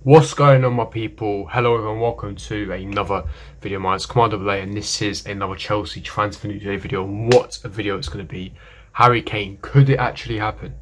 What's going on, my people? Hello everyone, welcome to another video. My name is Kemal AA and this is another Chelsea transfer news video. And what a video it's going to be. Harry Kane, could it actually happen?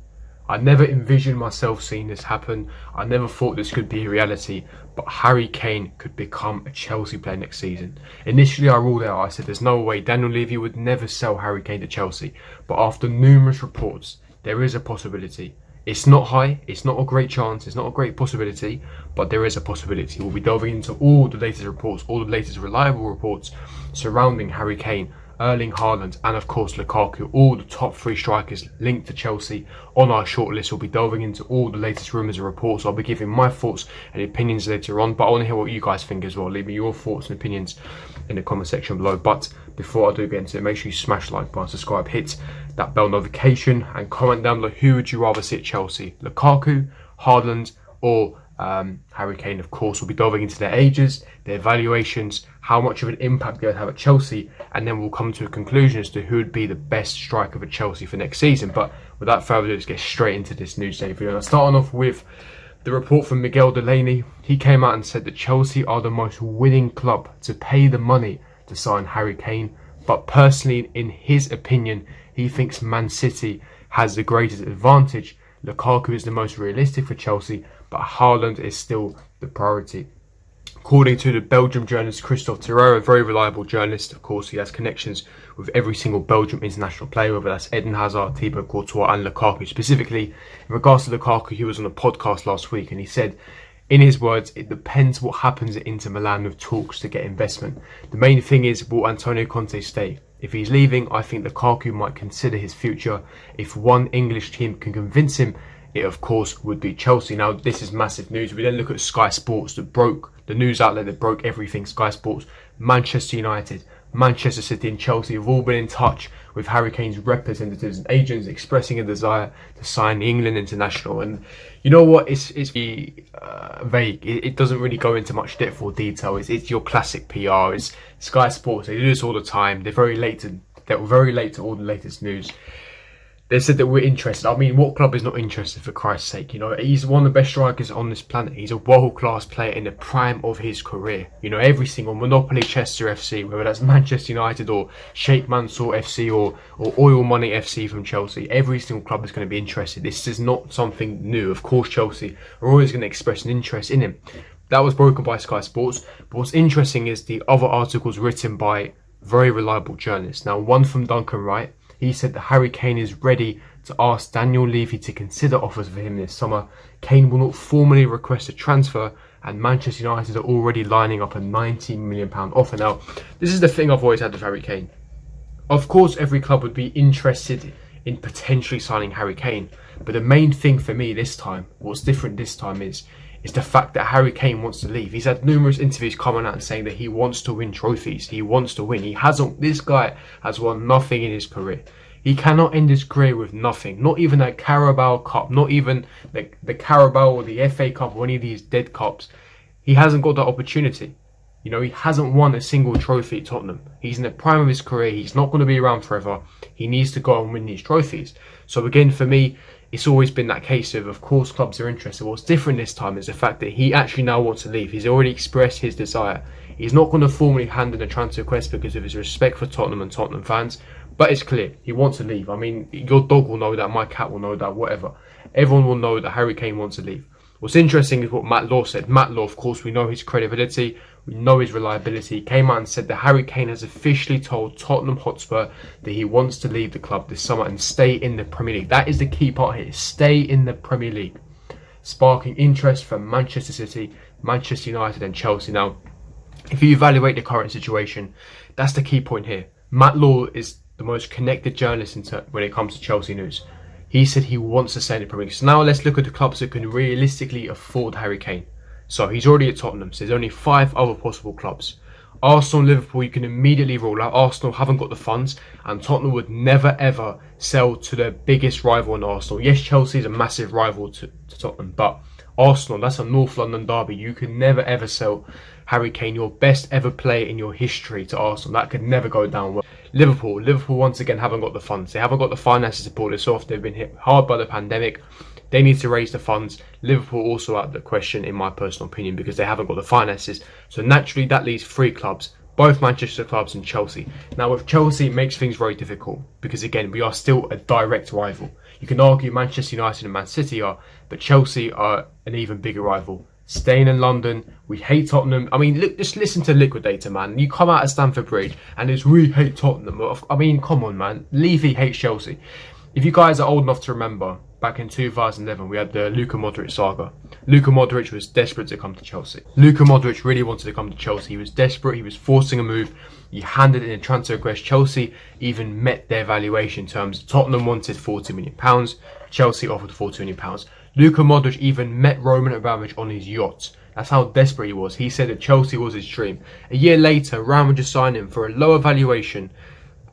I never envisioned myself seeing this happen. I never thought this could be a reality, but Harry Kane could become a Chelsea player next season. Initially I ruled out, I said there's no way, Daniel Levy would never sell Harry Kane to Chelsea. But after numerous reports, there is a possibility. It's not high, it's not a great chance, it's not a great possibility, but there is a possibility. We'll be delving into all the latest reports, all the latest reliable reports surrounding Harry Kane, Erling Haaland, and of course Lukaku, all the top three strikers linked to Chelsea on our shortlist. We'll be delving into all the latest rumours and reports. I'll be giving my thoughts and opinions later on, but I want to hear what you guys think as well. Leave me your thoughts and opinions in the comment section below. But before I do get into it, make sure you smash the like button, subscribe, hit that bell notification, and comment down below who would you rather see at Chelsea, Lukaku, Haaland, or Harry Kane. Of course, we'll be delving into their ages, their evaluations, how much of an impact they would have at Chelsea, and then we'll come to a conclusion as to who would be the best striker for Chelsea for next season. But without further ado, let's get straight into this news day video. And starting off with the report from Miguel Delaney. He came out and said that Chelsea are the most willing club to pay the money to sign Harry Kane, but personally, in his opinion, he thinks Man City has the greatest advantage. Lukaku is the most realistic for Chelsea, but Haaland is still the priority. According to the Belgium journalist Christophe Terreur, a very reliable journalist, of course, he has connections with every single Belgium international player, whether that's Eden Hazard, Thibaut Courtois and Lukaku. Specifically, in regards to Lukaku, he was on a podcast last week and he said, in his words, it depends what happens at Inter Milan with talks to get investment. The main thing is, will Antonio Conte stay? If he's leaving, I think Lukaku might consider his future. If one English team can convince him, it of course would be Chelsea. Now, this is massive news. We then look at Sky Sports, that broke the news outlet that broke everything. Sky Sports, Manchester United, Manchester City and Chelsea have all been in touch with Harry Kane's representatives and agents, expressing a desire to sign the England international. And you know what? It's vague. It doesn't really go into much depth or detail. It's your classic PR. It's Sky Sports. They do this all the time. They're very late to all the latest news. They said that we're interested. I mean, what club is not interested, for Christ's sake? You know, he's one of the best strikers on this planet. He's a world-class player in the prime of his career. You know, every single Monopoly Chester FC, whether that's Manchester United or Sheikh Mansour FC or Oil Money FC from Chelsea, every single club is going to be interested. This is not something new. Of course, Chelsea are always going to express an interest in him. That was broken by Sky Sports. But what's interesting is the other articles written by very reliable journalists. Now, one from Duncan Wright. He said that Harry Kane is ready to ask Daniel Levy to consider offers for him this summer. Kane will not formally request a transfer, and Manchester United are already lining up a £90 million offer. Now, this is the thing I've always had with Harry Kane. Of course, every club would be interested in potentially signing Harry Kane, but the main thing for me this time, what's different this time is the fact that Harry Kane wants to leave. He's had numerous interviews coming out and saying that he wants to win trophies. He wants to win. This guy has won nothing in his career. He cannot end his career with nothing. Not even a Carabao Cup, not even the Carabao or the FA Cup or any of these dead cups. He hasn't got that opportunity. You know, he hasn't won a single trophy at Tottenham. He's in the prime of his career. He's not going to be around forever. He needs to go and win these trophies. So again, for me, it's always been that case of course, clubs are interested. What's different this time is the fact that he actually now wants to leave. He's already expressed his desire. He's not going to formally hand in a transfer request because of his respect for Tottenham and Tottenham fans. But it's clear, he wants to leave. I mean, your dog will know that, my cat will know that, whatever. Everyone will know that Harry Kane wants to leave. What's interesting is what Matt Law said. Matt Law, of course, we know his credibility, we know his reliability. He came out and said that Harry Kane has officially told Tottenham Hotspur that he wants to leave the club this summer and stay in the Premier League. That is the key part here, stay in the Premier League. Sparking interest from Manchester City, Manchester United and Chelsea. Now, if you evaluate the current situation, that's the key point here. Matt Law is the most connected journalist when it comes to Chelsea news. He said he wants to stay in the Premier League. So now let's look at the clubs that can realistically afford Harry Kane. So he's already at Tottenham, so there's only 5 other possible clubs. Arsenal and Liverpool, you can immediately rule out. Arsenal haven't got the funds, and Tottenham would never ever sell to their biggest rival in Arsenal. Yes, Chelsea is a massive rival to Tottenham, but Arsenal, that's a North London derby. You can never ever sell Harry Kane, your best ever player in your history, to Arsenal. That could never go down well. Liverpool once again haven't got the funds. They haven't got the finances to pull this off. They've been hit hard by the pandemic. They need to raise the funds. Liverpool also out of the question, in my personal opinion, because they haven't got the finances. So naturally, that leaves 3 clubs, both Manchester clubs and Chelsea. Now with Chelsea, it makes things very difficult because again, we are still a direct rival. You can argue Manchester United and Man City are, but Chelsea are an even bigger rival. Staying in London, we hate Tottenham. I mean, look, just listen to Liquidator, man. You come out of Stamford Bridge and it's we hate Tottenham. I mean, come on, man. Levy hates Chelsea. If you guys are old enough to remember, back in 2011, we had the Luka Modric saga. Luka Modric was desperate to come to Chelsea. Luka Modric really wanted to come to Chelsea. He was desperate. He was forcing a move. He handed in a transfer request. Chelsea even met their valuation terms. Tottenham wanted £40 million. Chelsea offered £40 million. Luka Modric even met Roman Abramovich on his yacht. That's how desperate he was. He said that Chelsea was his dream. A year later, Real Madrid signed him for a lower valuation.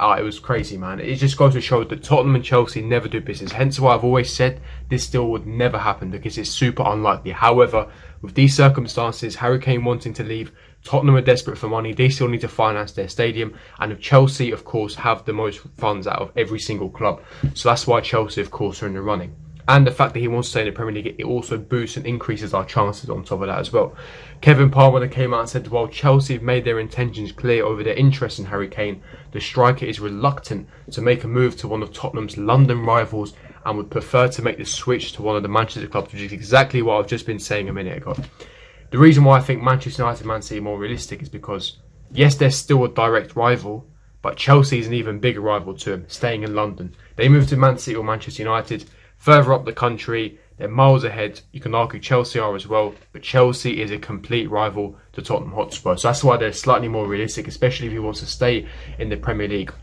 It was crazy, man. It just goes to show that Tottenham and Chelsea never do business. Hence why I've always said this deal would never happen because it's super unlikely. However, with these circumstances, Harry Kane wanting to leave, Tottenham are desperate for money. They still need to finance their stadium. And if Chelsea, of course, have the most funds out of every single club. So that's why Chelsea, of course, are in the running. And the fact that he wants to stay in the Premier League, it also boosts and increases our chances on top of that as well. Kevin Palmer came out and said, while Chelsea have made their intentions clear over their interest in Harry Kane, the striker is reluctant to make a move to one of Tottenham's London rivals and would prefer to make the switch to one of the Manchester clubs, which is exactly what I've just been saying a minute ago. The reason why I think Manchester United and Man City are more realistic is because, yes, they're still a direct rival, but Chelsea is an even bigger rival to them, staying in London. They move to Man City or Manchester United, further up the country, they're miles ahead. You can argue Chelsea are as well, but Chelsea is a complete rival to Tottenham Hotspur. So that's why they're slightly more realistic, especially if he wants to stay in the Premier League.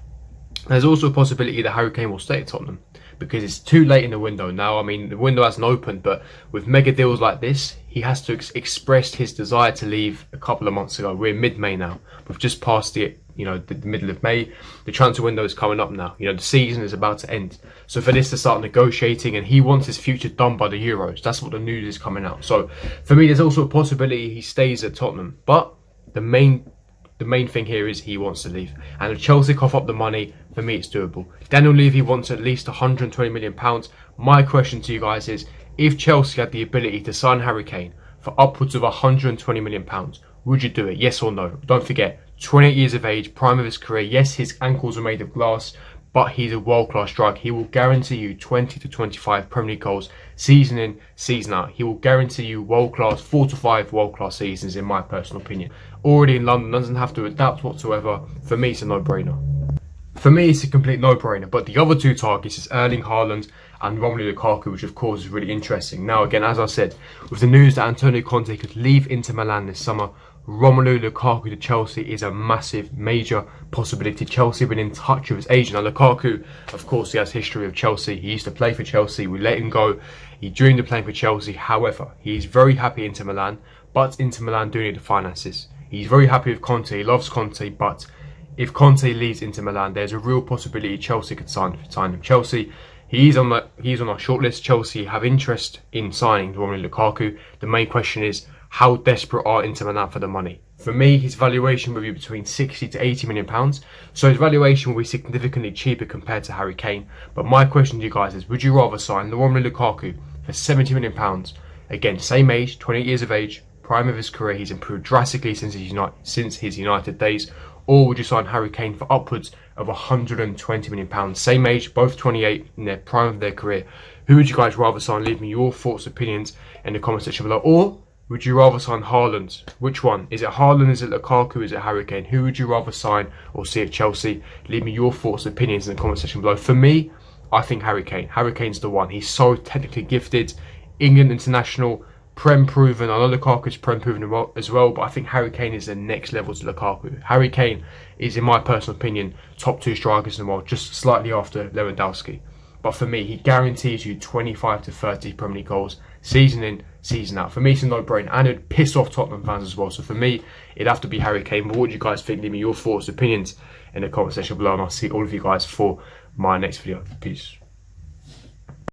There's also a possibility that Harry Kane will stay at Tottenham because it's too late in the window now. I mean, the window hasn't opened, but with mega deals like this, he has to express his desire to leave a couple of months ago. We're mid-May now. We've just passed the middle of May. The transfer window is coming up now. The season is about to end. So for this to start negotiating, and he wants his future done by the Euros. That's what the news is coming out. So for me, there's also a possibility he stays at Tottenham. But the main thing here is he wants to leave. And if Chelsea cough up the money, for me it's doable. Daniel Levy wants at least £120 million. My question to you guys is, if Chelsea had the ability to sign Harry Kane for upwards of £120 million, would you do it? Yes or no? Don't forget, 28 years of age, prime of his career. Yes, his ankles are made of glass, but he's a world-class striker. He will guarantee you 20 to 25 Premier League goals season in, season out. He will guarantee you world-class, 4 to 5 world-class seasons, in my personal opinion. Already in London, doesn't have to adapt whatsoever. For me, it's a no-brainer. For me, it's a complete no-brainer. But the other 2 targets is Erling Haaland and Romelu Lukaku, which of course is really interesting. Now, again, as I said, with the news that Antonio Conte could leave Inter Milan this summer, Romelu Lukaku to Chelsea is a massive, major possibility. Chelsea have been in touch with his agent. Now, Lukaku, of course, he has history of Chelsea. He used to play for Chelsea. We let him go. He dreamed of playing for Chelsea. However, he is very happy at Inter Milan, but Inter Milan do need the finances. He's very happy with Conte. He loves Conte, but if Conte leaves Inter Milan, there's a real possibility Chelsea could sign him. Chelsea, he's on our shortlist. Chelsea have interest in signing Romelu Lukaku. The main question is, how desperate are Inter Milan for the money? For me, his valuation will be between 60 to 80 million pounds. So his valuation will be significantly cheaper compared to Harry Kane. But my question to you guys is, would you rather sign Romelu Lukaku for 70 million pounds? Again, same age, 28 years of age, prime of his career. He's improved drastically since his United days. Or would you sign Harry Kane for upwards of 120 million pounds? Same age, both 28 in their prime of their career. Who would you guys rather sign? Leave me your thoughts, opinions in the comment section below. Or would you rather sign Haaland? Which one? Is it Haaland? Is it Lukaku? Is it Harry Kane? Who would you rather sign or see at Chelsea? Leave me your thoughts, opinions in the comment section below. For me, I think Harry Kane. Harry Kane's the one. He's so technically gifted. England international, Prem proven. I know Lukaku's Prem proven as well, but I think Harry Kane is the next level to Lukaku. Harry Kane is, in my personal opinion, top 2 strikers in the world, just slightly after Lewandowski. But for me, he guarantees you 25 to 30 Premier League goals, season in, season out. For me, it's a no-brainer, and it'd piss off Tottenham fans as well. So for me, it'd have to be Harry Kane. But what do you guys think? Leave me your thoughts, opinions in the comment section below, and I'll see all of you guys for my next video. Peace.